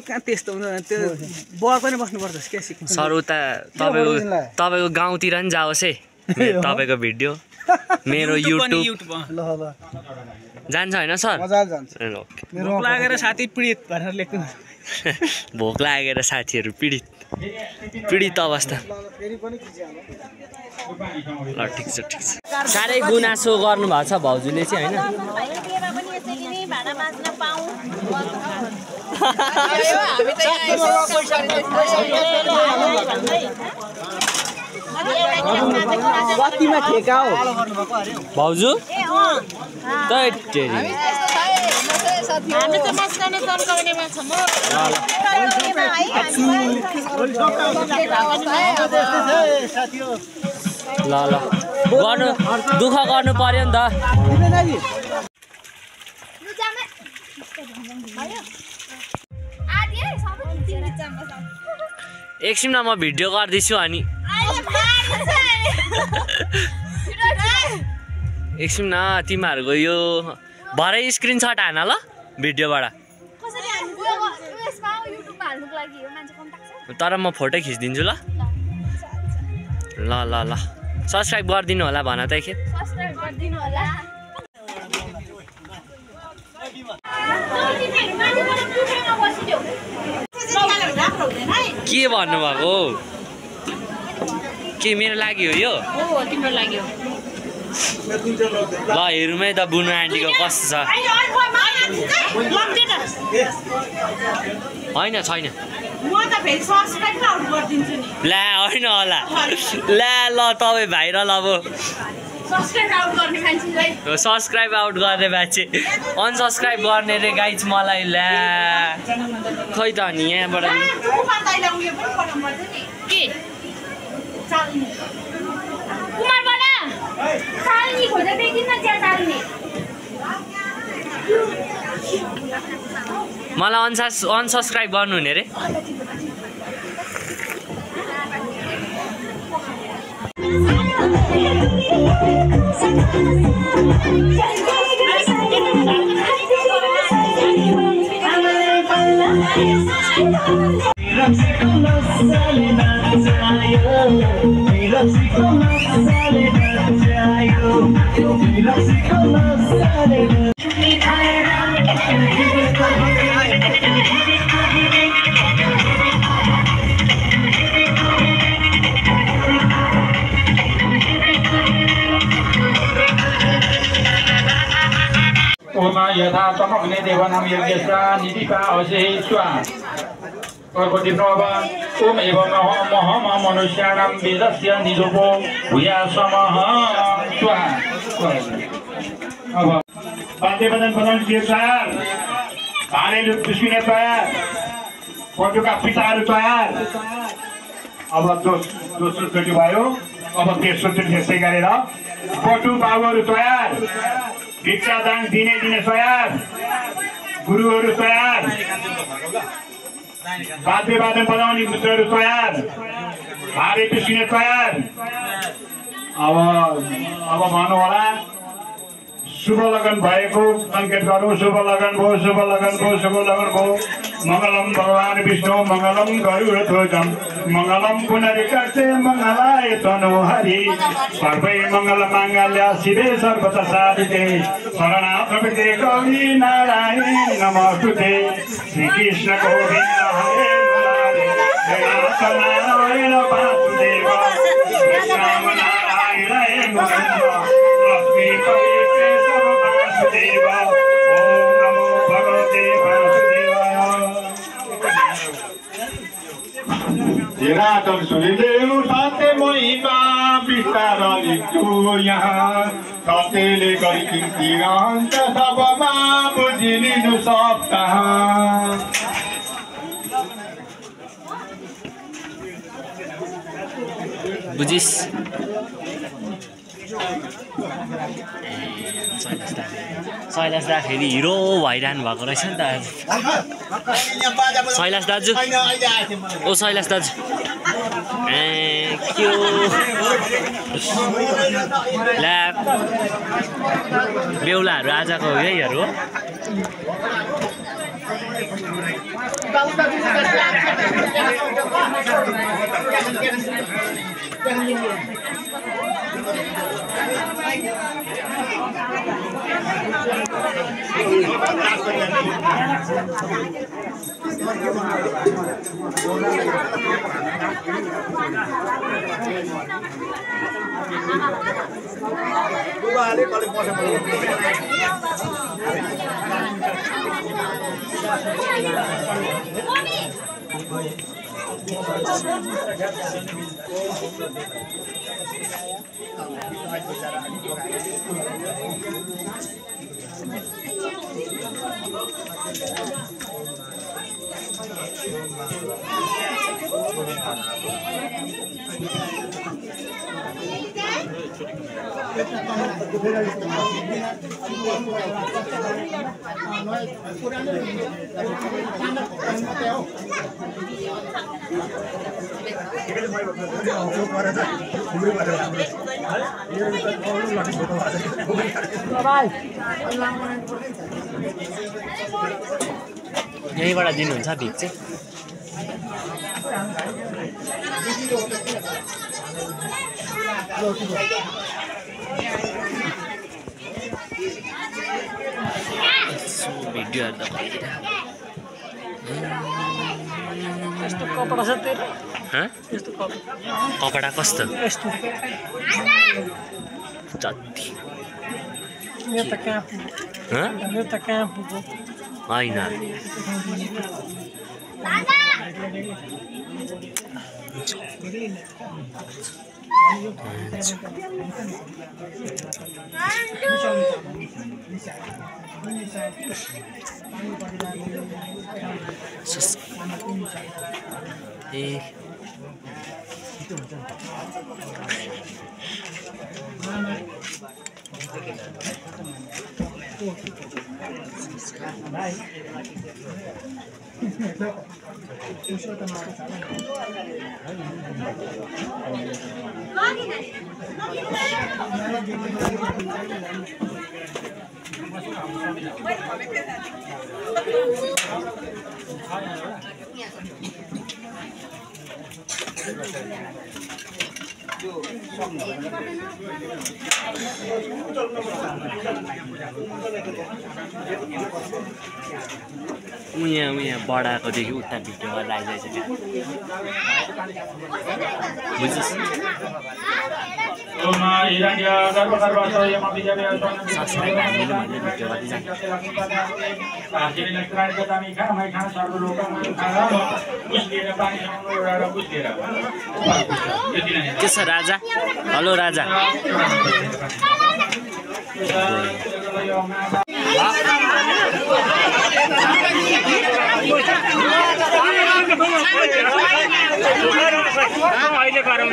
कहाँ त्यस्तो हुन्छ त्यो बल पनि बस्नुपर्छ के सिक्नु सर उता तपाईको गाउँतिर नि जाओस् है तपाईको भिडियो मेरो युट्युब ल जान्छ हैन सर मजा जान्छ ओके भोक लागेर साथी पीडित भनेर लेख्नु भोक लागेर साथीहरु पीडित अवस्था ल ठीक छ सारै गुनासो गर्नु भएको छ भाउजूले चाहिँ हैन कतिमा ठेका हो भाउजू हामी त मस्काउने तर्काउनेमा छौं ल गर्नु दुःख गर्नु पर्यो नि त एकछिनमा म भिडियो गर्दैछु अनि एकछिन न तिमीहरूको यो भरे स्क्रिनशट हान ल भिडियोबाट तर म फोटो खिचिदिन्छु ल ल ल ल सब्स्क्राइब गरिदिनु होला भन त एकखेप सब्स्क्राइब गरिदिनु होला के भन्नुभएको के मेरो लागि हो यो तिम्रो लागि हो ल हेरौँ है त बुनु आन्टीको कस्तो छ होइन छैन ला होइन होला ला ल तपाईँ भाइरल अब सब्स्क्राइब आउट गर्ने मान्छे अनसब्स्क्राइब गर्ने रे गाइज मलाई ला खै त अनि यहाँबाट मलाई अनसब्स्क्राइब गर्नु हुने रे यथा तमग्ने देवानां यज्ञस्य निधिपा अवशेषा अर्कोटिप्नोव ओम एवं महम मनुष्याणां वेदस्य निरूपो भूयासमः स्वाहा अब वाद्यवदन बदन शीर्षार भालेलु दुश्मिने तयार पटुका पिताहरू तयार अब दोस्रो चोटि भयो अब तेस्रो चोटि त्यसै गरेर पटु बाबुहरू तयार भिक्षादान दिने तयार गुरुहरू तयार वाद्यवादन बजाउने मित्रहरू तयार भारे पिसिने तयार अब भन्नु होला शुभ लगन भएको संकेत गरौँ शुभ लगन भयो शुभ लगन भयो शुभ लगन भयो मंगलम भगवान विष्णु मंगलम गरुडध्वजं मंगलम पुनरिकर्ते मंगलाय तनोहरि सर्वै मंगल मांगल्य शिवे सर्वदा साधिके शरणागते गौरी नारायण नमोस्तुते श्री कृष्ण गोविंद हरे मुरारे नारायण वासुदेव राम नारायण मुकुंद लक्ष्मी पते सर्ववासुदेव ओम नमो भगवते वासुदेवाय सुनिदेऊ साथे महिमा विस्तार लिन्छु यहाँ सत्यले गरी किन्तिरहन्छ सबमा बुझिलिनु सक्छ बुझिस शैलास दा फेरि हिरो भइरहनु भएको रहेछ नि त शैलास दाजु ओ शैलास दाजु के हो ला बेहुलाहरू आजको यहीहरू हो यहीँबाट दिनुहुन्छ भिक चाहिँ भिडियोहरू त कपडा कस्तो जति होइन उहाँ बढाएकोदेखि उता भिडियो गरेर आइरहेछ क्या बुझ्छस् सब्सक्राइब हामीले भन्ने भिडियो गर्दै जान्छ के छ राजा हेलो राजा अहिले गराउन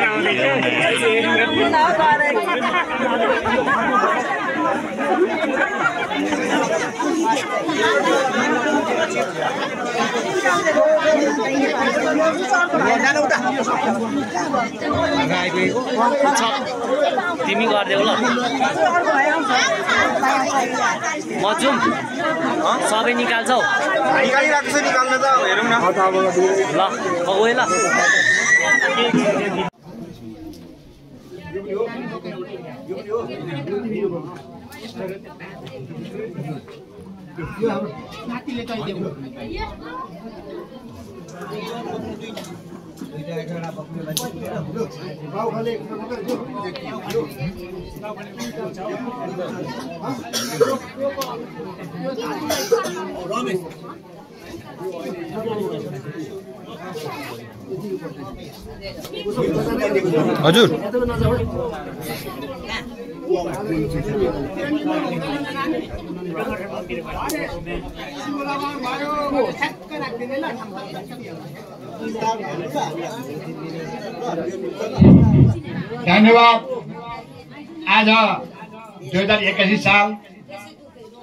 तिमी गरिदेऊ ल म जाउँ सबै निकाल्छौ निकालिरहेको छ निकाल्न त हेरौँ न ल गए ल हजुर धन्यवाद। आज 2021 साल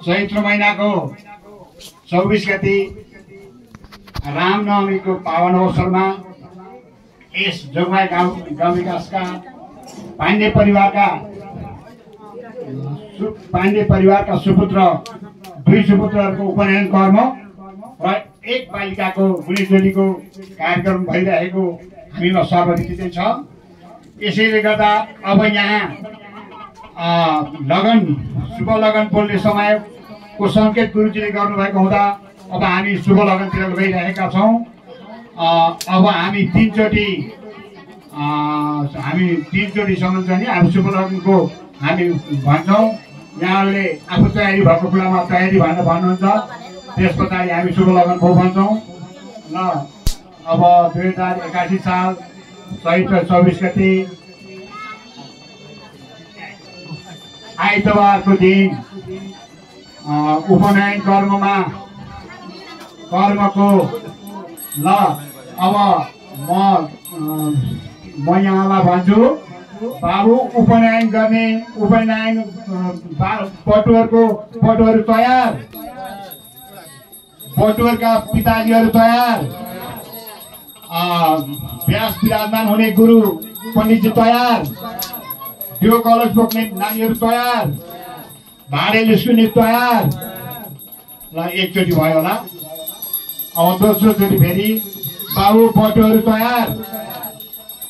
चैत्र महिनाको 24 गते रामनवमीको पावन अवसरमा यस जोगमाई गाउँ विकासका पाण्डे परिवारका सुपुत्र 2 सुपुत्रहरूको उपनयन कर्म र एक बालिकाको गुणीजोडीको कार्यक्रम भइरहेको हामीमा सर्वविदितै छ। यसैले गर्दा अब यहाँ लगन शुभ लगन बोल्ने समयको सङ्केत गुरुजीले गर्नुभएको हुँदा अब हामी शुभ लगनतिर गइरहेका छौँ। अब हामी तीनचोटिसम्म चाहिँ हामी शुभ लगनको हामी भन्छौँ। यहाँहरूले आफू तयारी भएको कुरामा तयारी भनेर भन्नुहुन्छ, त्यस पछाडि हामी शुभ लगन भो भन्छौँ ल। अब 2081 साल चैत्र 24 गते आइतबारको दिन उपनयन कर्मको ल। अब म यहाँलाई भन्छु बाबु उपनयन गर्ने पटुहरू तयार, पटुहरूका पिताजीहरू तयार, व्यास विराजमान हुने गुरु पण्डितजी तयार, त्यो कलश बोक्ने नानीहरू तयार, भाडे निस्किने तयार ल। एकचोटि भयो होला। अब दोस्रोचोटि फेरि बाबु पटुहरू तयार,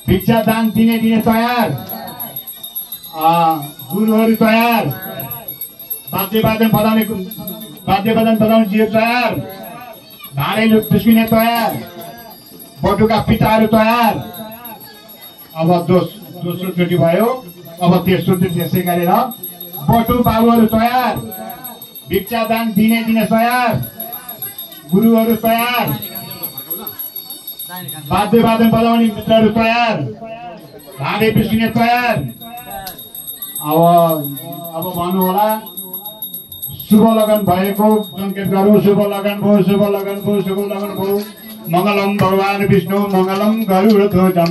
भिक्षा दान दिने तयार, गुरुहरू तयार, वाद्यवादन बजाउने जीव तयार, भाडे निस्किने तयार, बटुका पिताहरू तयार। अब दोस्रोचोटि भयो। अब तेस्रोचोटि त्यसै गरेर बटु बाबुहरू तयार, भिक्षा दान दिने तयार, गुरुहरू तयार, वाद्यवादन बजाउने मित्रहरू तयार, भाडे बिस्किने तयार। अब भन्नु होला शुभ लगन भएको सङ्केत गरौँ। शुभ लगन भो, शुभ लगन भो, शुभ लगन भो। मङ्गलम भगवान् विष्णु मङ्गलम गरुडध्वजं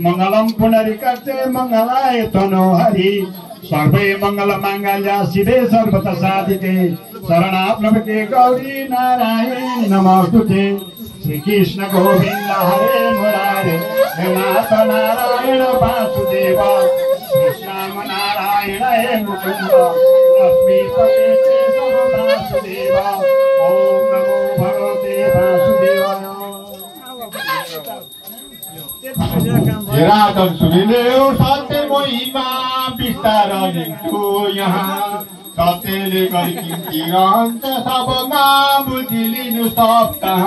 मङ्गलम पुनरिकर्ते मङ्गलाय तनोहरि सर्वे मङ्गल माङ्गल्य शिवे सर्वदा साधिके शरणात्मके गौरी नारायण नमोस्तुते। श्री कृष्ण गोविंद हरे मुरारे हे नाथ नारायण वासुदेव कृष्ण नारायण हे मुकुंद लक्ष्मी पते वासुदेव। ओम नमो भगवते वासुदेवाय। राजन सुनिले सत्य महिमा विस्तार लिन्छु यहाँ सत्यले गरिदिन्छु अन्त सब नाम बुझिलिनु सप्ताह।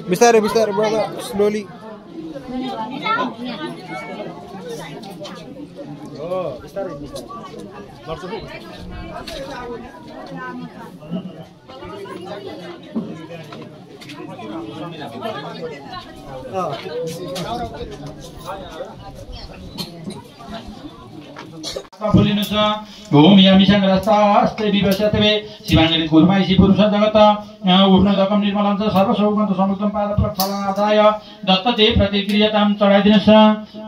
बिस्तारै बिस्तारै brother, slowly. फुलिनु छ भूमि मिसङ्ग्रस्तास्ते विवस्यते शिवाङ्गलित कुर्माइसी पुरुष जगत उठ्न दकम निर्मलञ्च सर्वसौगन्त समुक्तम पाद प्रक्षालनादाय दत्तते प्रतिक्रियतां चढाइदिनुहोस्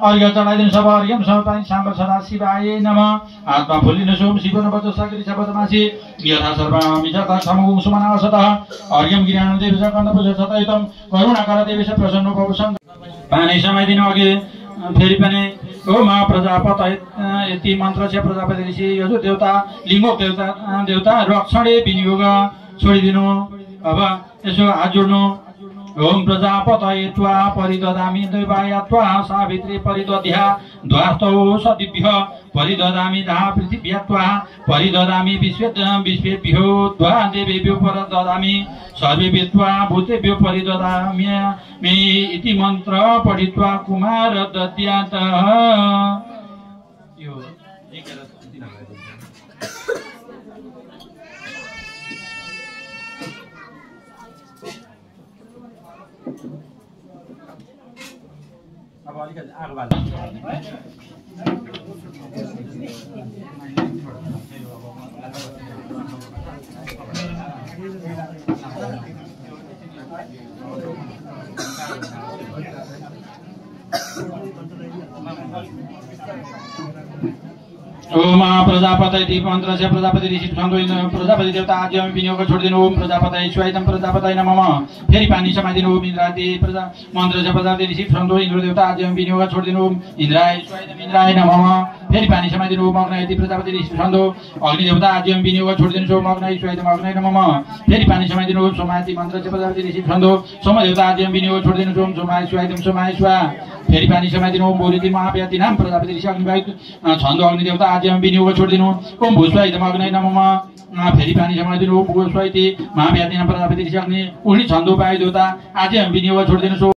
अर्घ्य चढाइदिनुहोस् अब अर्घ्यम समपानि साम्ब सदा शिवाय नमः आत्मा फुलिनु सोम शिवन वच सकृति शब्दमासी यथा सर्वामि जता समगुं सुमनावसतः अर्घ्यम गिराणु देवी सकन्द पुज सतयुतम करुणाकर देवी स प्रसन्न भवसं पानी समाइदिनु अघि फेरि पनि ओ मा प्रजापत यति मन्त्र छ प्रजापति ऋषि यजु देवता लिङ्गो देवता रक्षणे विनियोग छोडिदिनु अब यसो हात जोड्नु ओम प्रजापतये त्वा परिददामि दैवायत्वा सावित्री परिदध्या ध्वास्तौ सदिभ्यः परिददामि धा पृथिव्यात्वा परिददामि विश्वेभ्यो ध्वा देवेभ्यो परिददामि सर्वेभ्यो भूतेभ्यो परिददामि इति मन्त्र पठित्वा कुमार दद्यात् अब अलिकति आगो बाल्नु ओम प्रजापतये मन्त्र छ प्रजापति ऋषि छन्दो प्रजापति देवता आज्ञा विनियोग छोडिदिनु ओम प्रजापतये स्वायतम प्रजापतये नमः फेरि पानी समाइदिनु ओम इन्द्रादि प्रजा मन्त्र छ प्रजापति ऋषि छन्दो इन्द्र देवता आज्ञा विनियोग छोडिदिनु ओम इन्द्राय स्वायतम इन्द्राय नमः फेरि पानी समाइदिनु ओम अग्नयति प्रजापति ऋषि छन्दो अग्नि देवता आज्ञा विनियोग छोडिदिनु ओम अग्नय स्वायतम अग्नय नमः फेरि पानी समाइदिनु ओम सोमायति मन्त्र छ प्रजापति ऋषि छन्दो सोम देवता आज्ञा विनियोग छोडिदिनु ओम सोमाय स्वायतम सोमाय स्वा फेरि पानी समाइदिनु ओम भूरिति महाव्याति नाम प्रजापति ऋषि अग्निवायु छन्दो अग्नि देवता आज्ञा विनियोग छोडिदिनु ओम भूस्वायतम अग्नय नमः फेरि पानी समाइदिनु ओम भूस्वायति महाव्याति नाम प्रजापति ऋषि अग्नि उनी छन्दो वायु देवता आज्ञा विनियोग छोडिदिनु